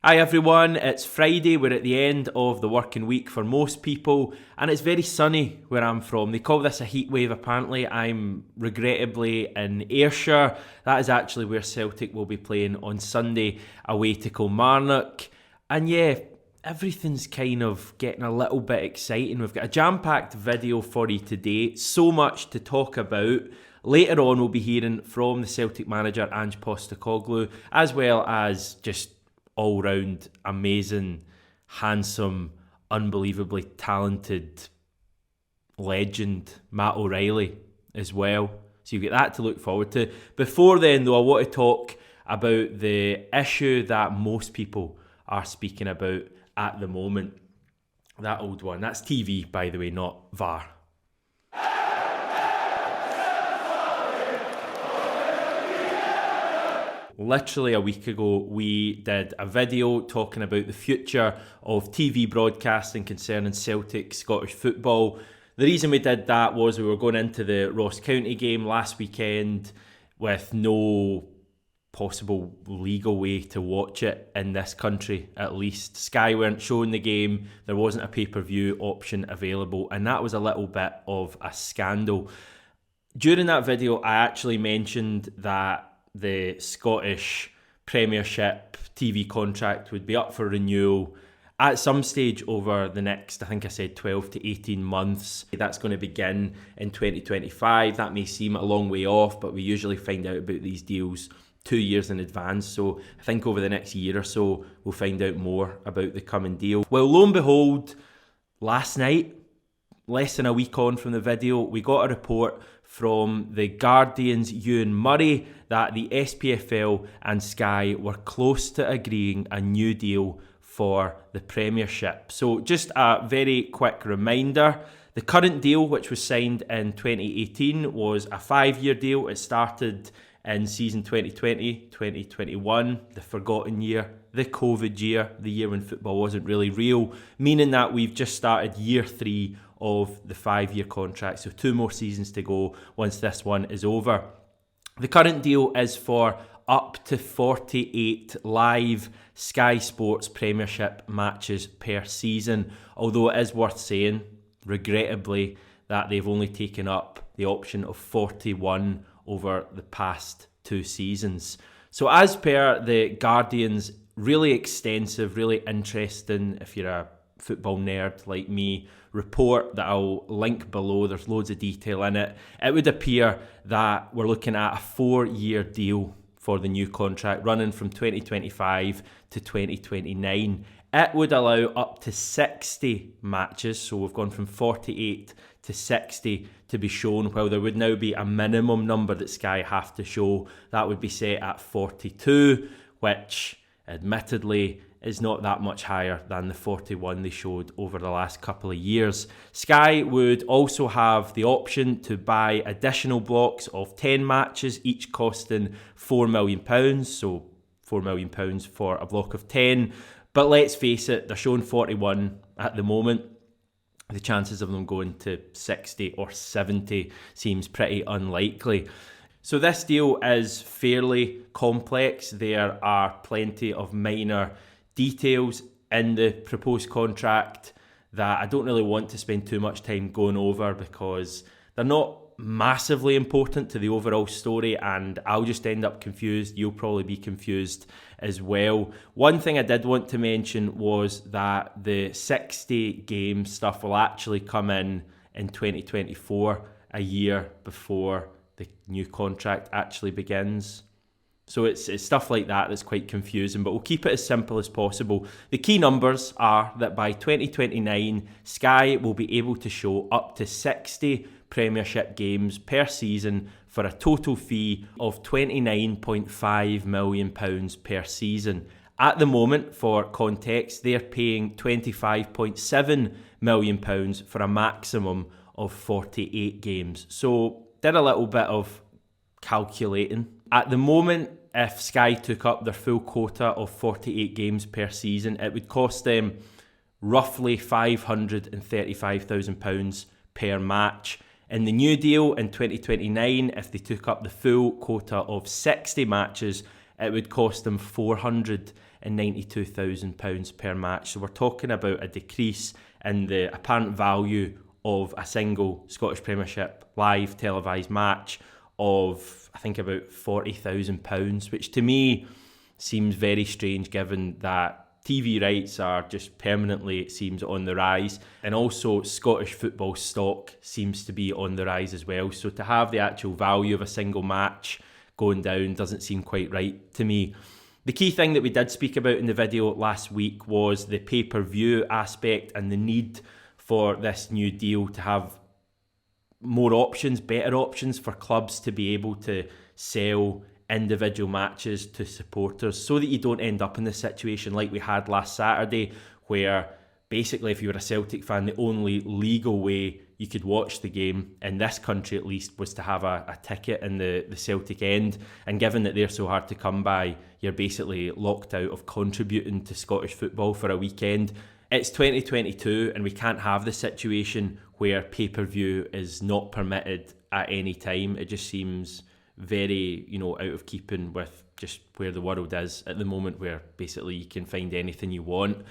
Hi everyone, it's Friday, we're at the end of the working week for most people and it's very sunny where I'm from. They call this a heat wave apparently. I'm regrettably in Ayrshire. That is actually where Celtic will be playing on Sunday away to Kilmarnock. And yeah, everything's kind of getting a little bit exciting. We've got a jam-packed video for you today, so much to talk about. Later on we'll be hearing from the Celtic manager Ange Postecoglou, as well as just all-round amazing, handsome, unbelievably talented legend Matt O'Reilly as well. So you get that to look forward to. Before then though, I want to talk about the issue that most people are speaking about at the moment. That old one. That's TV, by the way, not VAR. Literally a week ago, we did a video talking about the future of TV broadcasting concerning Celtic Scottish football. The reason we did that was we were going into the Ross County game last weekend with no possible legal way to watch it in this country, at least. Sky weren't showing the game, there wasn't a pay-per-view option available, and that was a little bit of a scandal. During that video, I actually mentioned that the Scottish Premiership TV contract would be up for renewal at some stage over the next, I think I said 12 to 18 months. That's going to begin in 2025. That may seem a long way off, but we usually find out about these deals 2 years in advance. So I think over the next year or so, we'll find out more about the coming deal. Well, lo and behold, last night, less than a week on from the video, we got a report from the Guardian's Ewan Murray that the SPFL and Sky were close to agreeing a new deal for the Premiership. So just a very quick reminder, the current deal, which was signed in 2018, was a 5-year deal. It started in season 2020, 2021, the forgotten year, the COVID year, the year when football wasn't really real, meaning that we've just started year 3 of the 5-year contract, so 2 more seasons to go once this one is over. The current deal is for up to 48 live Sky Sports Premiership matches per season, although it is worth saying, regrettably, that they've only taken up the option of 41 over the past 2 seasons. So as per the Guardian's really extensive, really interesting, if you're a football nerd like me, report that I'll link below, there's loads of detail in it, it would appear that we're looking at a 4-year deal for the new contract running from 2025 to 2029. It would allow up to 60 matches, so we've gone from 48 to 60 to be shown, while there would now be a minimum number that Sky have to show. That would be set at 42, which admittedly is not that much higher than the 41 they showed over the last couple of years. Sky would also have the option to buy additional blocks of 10 matches, each costing £4 million, so £4 million for a block of 10. But let's face it, they're showing 41 at the moment. The chances of them going to 60 or 70 seems pretty unlikely. So this deal is fairly complex. There are plenty of minor details in the proposed contract that I don't really want to spend too much time going over because they're not massively important to the overall story, and I'll just end up confused. You'll probably be confused as well. One thing I did want to mention was that the 60 game stuff will actually come in 2024, a year before the new contract actually begins. So it's stuff like that that's quite confusing, but we'll keep it as simple as possible. The key numbers are that by 2029, Sky will be able to show up to 60 Premiership games per season for a total fee of £29.5 million per season. At the moment, for context, they're paying £25.7 million for a maximum of 48 games. So did a little bit of calculating. At the moment, if Sky took up their full quota of 48 games per season, it would cost them roughly £535,000 per match. In the new deal in 2029, if they took up the full quota of 60 matches, it would cost them £450,000 £192,000 per match. So we're talking about a decrease in the apparent value of a single Scottish Premiership live televised match of, I think, about £40,000, which to me seems very strange given that TV rights are just permanently, it seems, on the rise, and also Scottish football stock seems to be on the rise as well. So to have the actual value of a single match going down doesn't seem quite right to me. The key thing that we did speak about in the video last week was the pay-per-view aspect and the need for this new deal to have more options, better options for clubs to be able to sell individual matches to supporters, so that you don't end up in the situation like we had last Saturday, where basically if you were a Celtic fan, the only legal way you could watch the game, in this country at least, was to have a ticket in the Celtic end. And given that they're so hard to come by, you're basically locked out of contributing to Scottish football for a weekend. It's 2022 and we can't have the situation where pay-per-view is not permitted at any time. It just seems very, out of keeping with just where the world is at the moment, where basically you can find anything you want.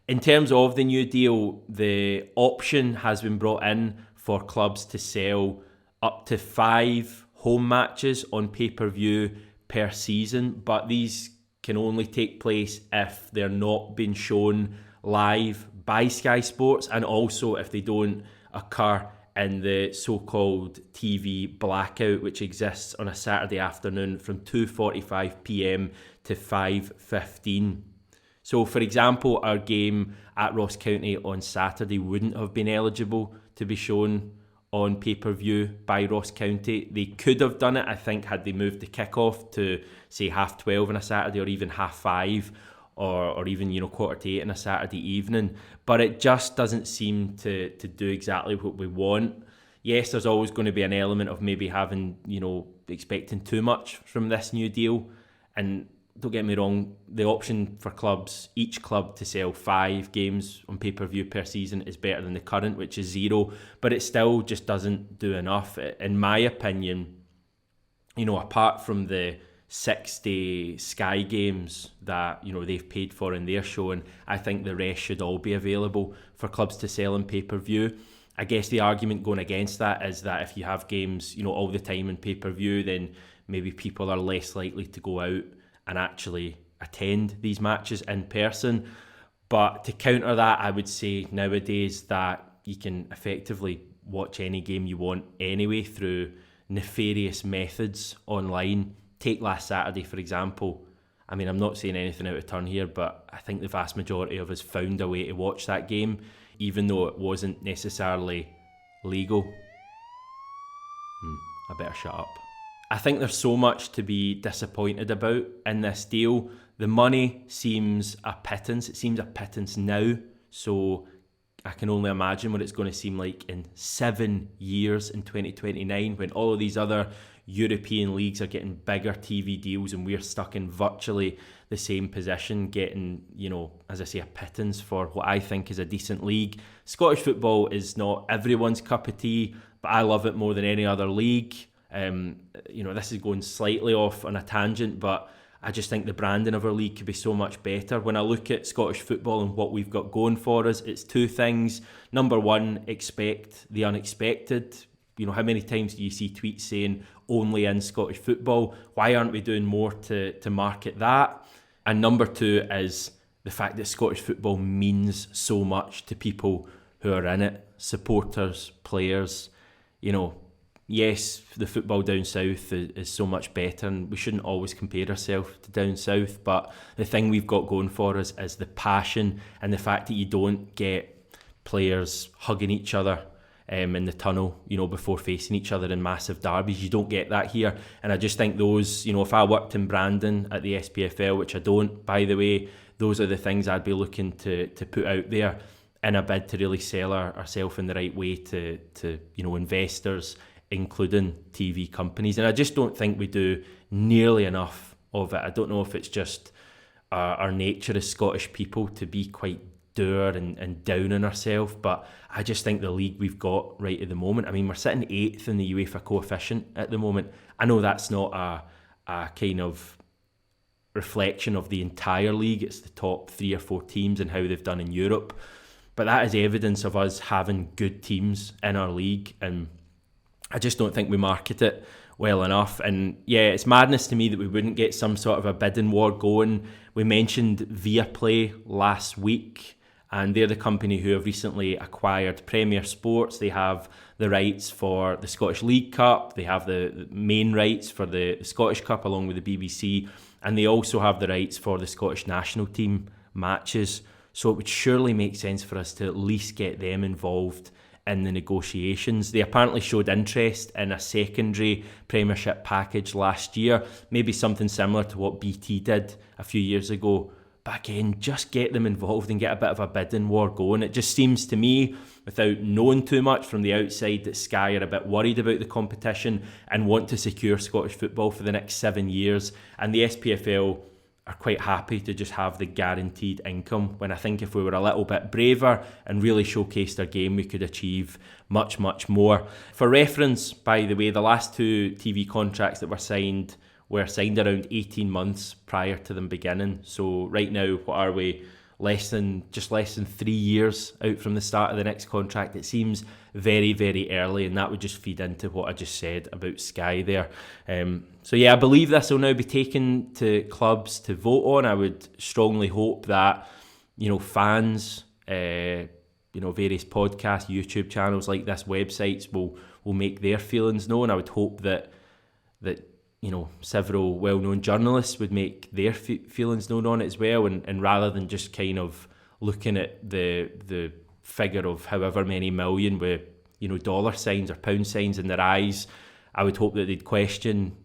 In terms of the new deal, the option has been brought in for clubs to sell up to 5 home matches on pay-per-view per season, but these can only take place if they're not being shown live by Sky Sports, and also if they don't occur in the so-called TV blackout, which exists on a Saturday afternoon from 2:45pm to 5:15. So, for example, our game at Ross County on Saturday wouldn't have been eligible to be shown on pay-per-view by Ross County. They could have done it, I think, had they moved the kick-off to, say, 12:30 on a Saturday, or even 5:30, or even 7:45 on a Saturday evening. But it just doesn't seem to do exactly what we want. Yes, there's always going to be an element of maybe having, expecting too much from this new deal. And don't get me wrong, the option for clubs, each club to sell 5 games on pay-per-view per season is better than the current, which is 0. But it still just doesn't do enough. In my opinion, apart from the 60 Sky games that they've paid for in their show, and I think the rest should all be available for clubs to sell on pay-per-view. I guess the argument going against that is that if you have games all the time in pay-per-view, then maybe people are less likely to go out and actually attend these matches in person. But to counter that, I would say nowadays that you can effectively watch any game you want anyway through nefarious methods online. Take last Saturday, for example. I mean, I'm not saying anything out of turn here, but I think the vast majority of us found a way to watch that game, even though it wasn't necessarily legal. I better shut up. I think there's so much to be disappointed about in this deal. The money seems a pittance. It seems a pittance now. So I can only imagine what it's going to seem like in 7 years, in 2029, when all of these other European leagues are getting bigger TV deals and we're stuck in virtually the same position, getting, as I say, a pittance for what I think is a decent league. Scottish football is not everyone's cup of tea, but I love it more than any other league. This is going slightly off on a tangent, but I just think the branding of our league could be so much better. When I look at Scottish football and what we've got going for us, it's 2 things. Number 1, expect the unexpected. How many times do you see tweets saying only in Scottish football? Why aren't we doing more to market that? And number 2 is the fact that Scottish football means so much to people who are in it, supporters, players. Yes, the football down south is so much better, and we shouldn't always compare ourselves to down south, but the thing we've got going for us is the passion and the fact that you don't get players hugging each other in the tunnel, before facing each other in massive derbies. You don't get that here. And I just think those, if I worked in branding at the SPFL, which I don't, by the way, those are the things I'd be looking to put out there in a bid to really sell ourselves in the right way to investors, including TV companies. And I just don't think we do nearly enough of it. I don't know if it's just our nature as Scottish people to be quite dour and down on ourselves, but I just think the league we've got right at the moment, I mean, we're sitting 8th in the UEFA coefficient at the moment. I know that's not a kind of reflection of the entire league. It's the top 3 or 4 teams and how they've done in Europe. But that is evidence of us having good teams in our league, and I just don't think we market it well enough. And yeah, it's madness to me that we wouldn't get some sort of a bidding war going. We mentioned Viaplay last week, and they're the company who have recently acquired Premier Sports. They have the rights for the Scottish League Cup, they have the main rights for the Scottish Cup along with the BBC, and they also have the rights for the Scottish national team matches. So it would surely make sense for us to at least get them involved in the negotiations. They apparently showed interest in a secondary Premiership package last year, maybe something similar to what BT did a few years ago. But again, just get them involved and get a bit of a bidding war going. It just seems to me, without knowing too much from the outside, that Sky are a bit worried about the competition and want to secure Scottish football for the next 7 years. And the SPFL are quite happy to just have the guaranteed income, when I think if we were a little bit braver and really showcased our game, we could achieve much, much more. For reference, by the way, the last 2 TV contracts that were signed around 18 months prior to them beginning. So right now, what are we? Less than 3 years out from the start of the next contract. It seems very, very early, and that would just feed into what I just said about Sky there. So yeah, I believe this will now be taken to clubs to vote on. I would strongly hope that, fans, various podcasts, YouTube channels like this, websites will make their feelings known. I would hope that several well-known journalists would make their feelings known on it as well, and rather than just kind of looking at the figure of however many million with dollar signs or pound signs in their eyes, I would hope that they'd question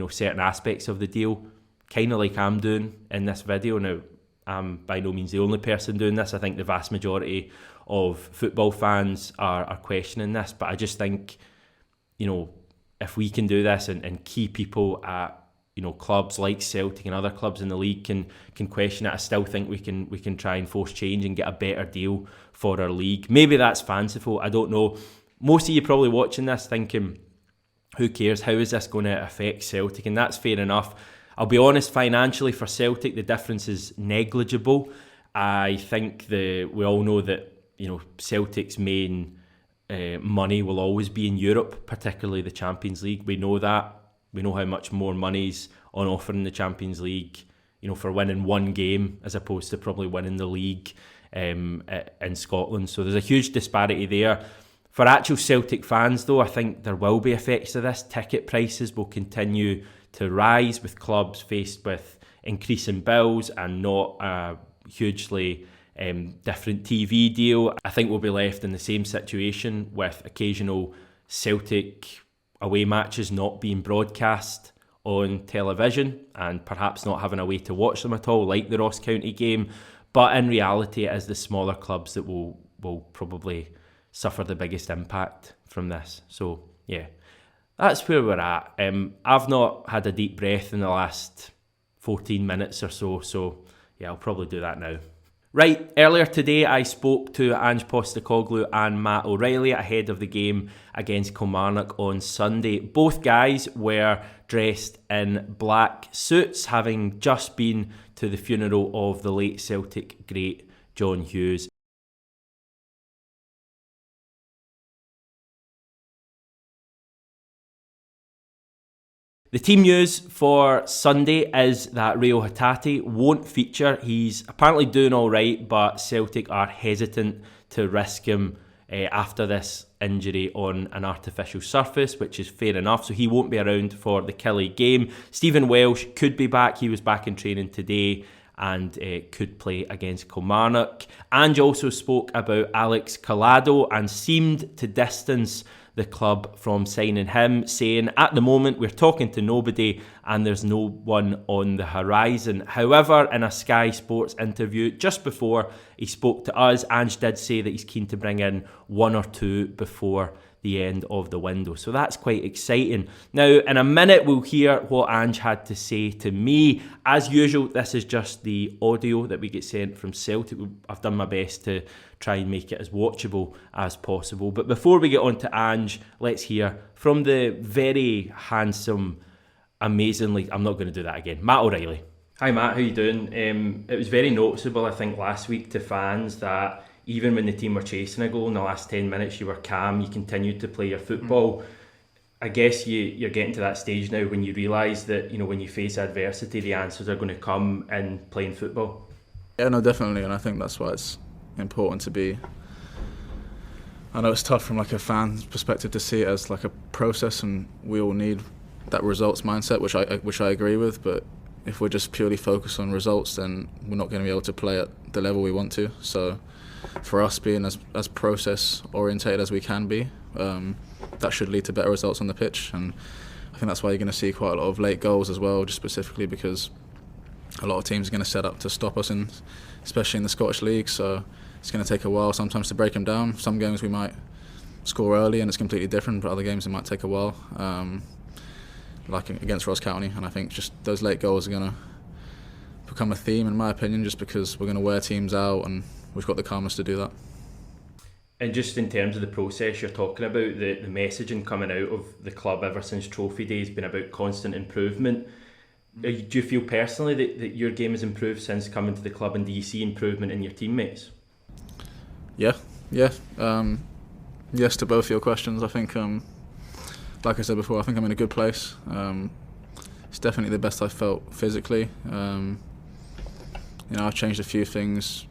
certain aspects of the deal, kind of like I'm doing in this video. Now, I'm by no means the only person doing this. I think the vast majority of football fans are questioning this, but I just think if we can do this and key people at clubs like Celtic and other clubs in the league can question it, I still think we can try and force change and get a better deal for our league. Maybe that's fanciful, I don't know. Most of you probably watching this thinking, who cares, how is this going to affect Celtic? And that's fair enough. I'll be honest, financially for Celtic the difference is negligible. I think we all know that Celtic's main money will always be in Europe, particularly the Champions League. We know that. We know how much more money's on offer in the Champions League, for winning one game as opposed to probably winning the league in Scotland. So there's a huge disparity there. For actual Celtic fans though, I think there will be effects of this. Ticket prices will continue to rise with clubs faced with increasing bills and not a hugely different TV deal. I think we'll be left in the same situation with occasional Celtic away matches not being broadcast on television and perhaps not having a way to watch them at all, like the Ross County game. But in reality, it is the smaller clubs that will probably suffer the biggest impact from this. So yeah, that's where we're at. I've not had a deep breath in the last 14 minutes or so yeah, I'll probably do that now. Right, earlier today I spoke to Ange Postecoglou and Matt O'Reilly ahead of the game against Kilmarnock on Sunday. Both guys were dressed in black suits, having just been to the funeral of the late Celtic great John Hughes. The team news for Sunday is that Rio Hatate won't feature. He's apparently doing all right, but Celtic are hesitant to risk him after this injury on an artificial surface, which is fair enough. So he won't be around for the Killie game. Stephen Welsh could be back. He was back in training today and could play against Kilmarnock. Ange also spoke about Alex Collado and seemed to distance the club from signing him, saying, at the moment we're talking to nobody and there's no one on the horizon. However, in a Sky Sports interview just before he spoke to us, Ange did say that he's keen to bring in one or two before the end of the window. So that's quite exciting. Now, in a minute, we'll hear what Ange had to say to me. As usual, this is just the audio that we get sent from Celtic. I've done my best to try and make it as watchable as possible. But before we get on to Ange, let's hear from the very handsome, amazingly, I'm not going to do that again, Matt O'Reilly. Hi Matt, how you doing? It was very noticeable, I think, last week to fans that even when the team were chasing a goal in the last 10 minutes, you were calm, you continued to play your football. I guess you're getting to that stage now when you realise that, when you face adversity, the answers are going to come in playing football. Yeah, no, definitely, and I think that's why it's important to be. I know it's tough from like a fan's perspective to see it as like a process, and we all need that results mindset, which I agree with. But if we're just purely focused on results, then we're not going to be able to play at the level we want to. So, for us, being as process orientated as we can be, that should lead to better results on the pitch. And I think that's why you're going to see quite a lot of late goals as well, just specifically because a lot of teams are going to set up to stop us, especially in the Scottish League. So it's going to take a while sometimes to break them down. Some games we might score early and it's completely different, but other games it might take a while, like against Ross County. And I think just those late goals are going to become a theme, in my opinion, just because we're going to wear teams out and we've got the calmness to do that. And just in terms of the process you're talking about, the messaging coming out of the club ever since trophy day has been about constant improvement. Do you feel personally that your game has improved since coming to the club, and do you see improvement in your teammates? Yeah. Yes to both your questions. I think, like I said before, I think I'm in a good place. It's definitely the best I've felt physically. I've changed a few things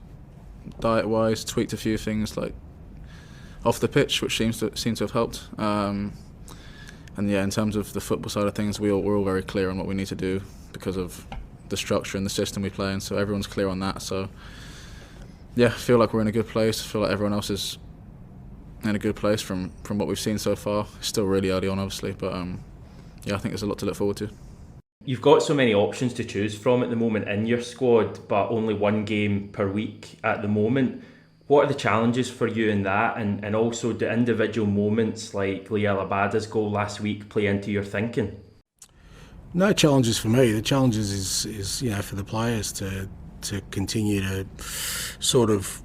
diet-wise, tweaked a few things like off the pitch, which seems to have helped. And yeah, in terms of the football side of things, we're all very clear on what we need to do because of the structure and the system we play in. So everyone's clear on that. So yeah, I feel like we're in a good place. I feel like everyone else is in a good place from what we've seen so far. It's still really early on, obviously, but yeah, I think there's a lot to look forward to. You've got so many options to choose from at the moment in your squad, but only one game per week at the moment. What are the challenges for you in that, and also do individual moments like Liel Abada's goal last week play into your thinking? No challenges for me. The challenges is for the players to continue to sort of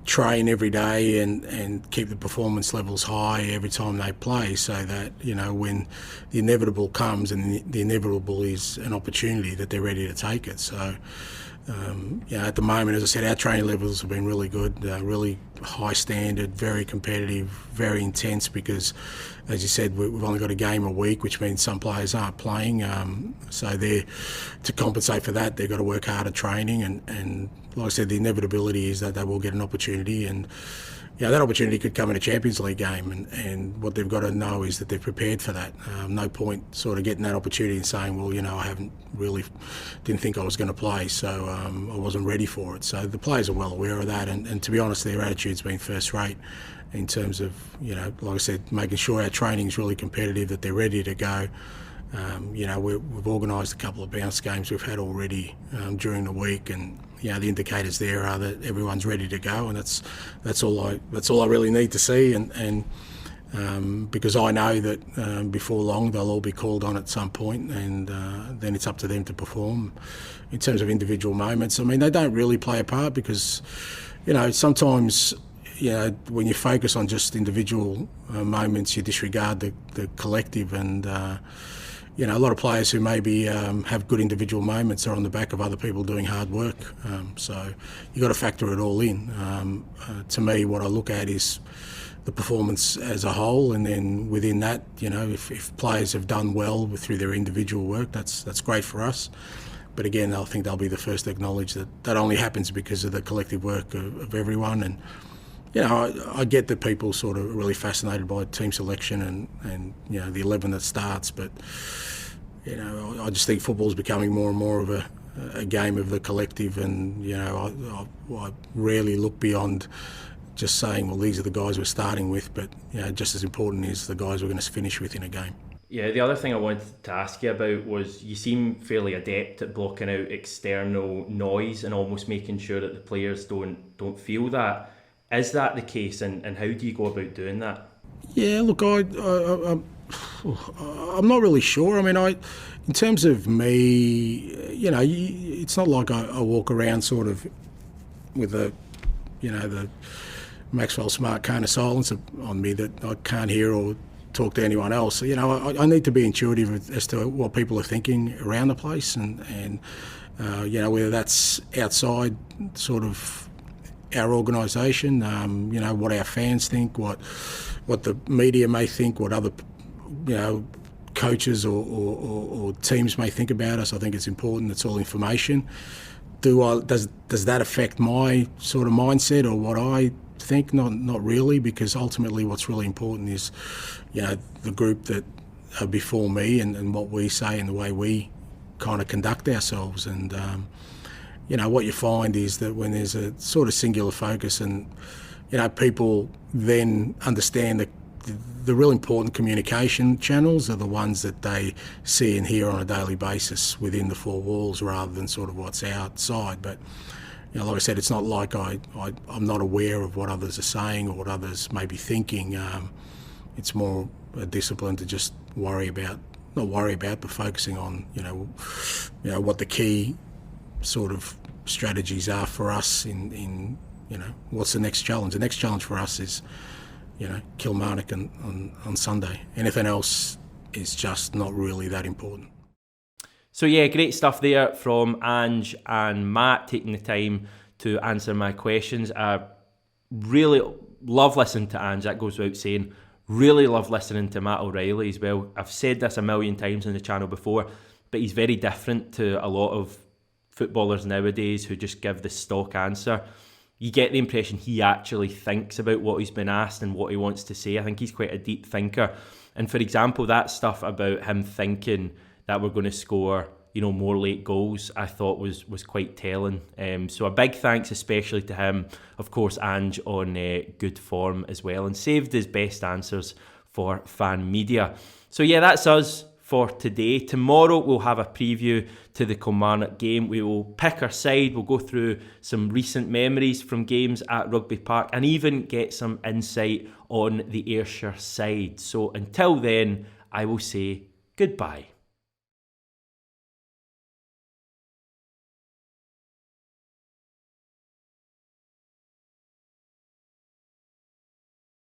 train every day and keep the performance levels high every time they play, so that when the inevitable comes, and the inevitable is an opportunity, that they're ready to take it. So at the moment, as I said, our training levels have been really good, really high standard, very competitive, very intense, because as you said, we've only got a game a week, which means some players aren't playing, so to compensate for that, they've got to work hard at training, and like I said, the inevitability is that they will get an opportunity, and that opportunity could come in a Champions League game, and what they've got to know is that they're prepared for that. No point sort of getting that opportunity and saying, well, I didn't think I was going to play, so I wasn't ready for it. So the players are well aware of that, and to be honest, their attitude's been first rate in terms of, like I said, making sure our training's really competitive, that they're ready to go. We've organised a couple of bounce games we've had already during the week, and the indicators there are that everyone's ready to go, and that's all I really need to see, and because I know that before long they'll all be called on at some point, and then it's up to them to perform. In terms of individual moments, I mean, they don't really play a part, because sometimes when you focus on just individual moments, you disregard the collective, and a lot of players who maybe have good individual moments are on the back of other people doing hard work. So you've got to factor it all in. To me, what I look at is the performance as a whole, and then within that, if players have done well through their individual work, that's great for us. But again, I think they'll be the first to acknowledge that only happens because of the collective work of everyone. And I get that people sort of really fascinated by team selection and the 11 that starts, but I just think football's becoming more and more of a game of the collective, and I rarely look beyond just saying, well, these are the guys we're starting with, but just as important is the guys we're going to finish with in a game. Yeah, the other thing I wanted to ask you about was, you seem fairly adept at blocking out external noise and almost making sure that the players don't feel that. Is that the case, and how do you go about doing that? Yeah, look, I'm not really sure. I mean, in terms of me, it's not like I walk around sort of with the Maxwell Smart kind of silence on me that I can't hear or talk to anyone else. I need to be intuitive as to what people are thinking around the place, and whether that's outside sort of our organisation, what our fans think, what the media may think, what other, coaches or teams may think about us. I think it's important. It's all information. Does that affect my sort of mindset or what I think? Not really, because ultimately what's really important is, the group that are before me and what we say and the way we kind of conduct ourselves. And what you find is that when there's a sort of singular focus and people then understand the real important communication channels are the ones that they see and hear on a daily basis within the four walls rather than sort of what's outside. But like I said, it's not like I'm not aware of what others are saying or what others may be thinking. It's more a discipline to just not worry about, but focusing on what the key sort of strategies are for us in what's the next challenge. The next challenge for us is Kilmarnock on Sunday. Anything else is just not really that important. So yeah, great stuff there from Ange and Matt, taking the time to answer my questions. I really love listening to Ange, that goes without saying. Really love listening to Matt O'Reilly as well. I've said this a million times on the channel before, but he's very different to a lot of footballers nowadays who just give the stock answer. You get the impression he actually thinks about what he's been asked and what he wants to say. I think he's quite a deep thinker. And for example, that stuff about him thinking that we're going to score, more late goals, I thought was quite telling. So a big thanks especially to him. Of course, Ange on good form as well and saved his best answers for fan media. So yeah, that's us for today. Tomorrow we'll have a preview to the Kilmarnock game. We will pick our side, we'll go through some recent memories from games at Rugby Park and even get some insight on the Ayrshire side. So until then, I will say goodbye.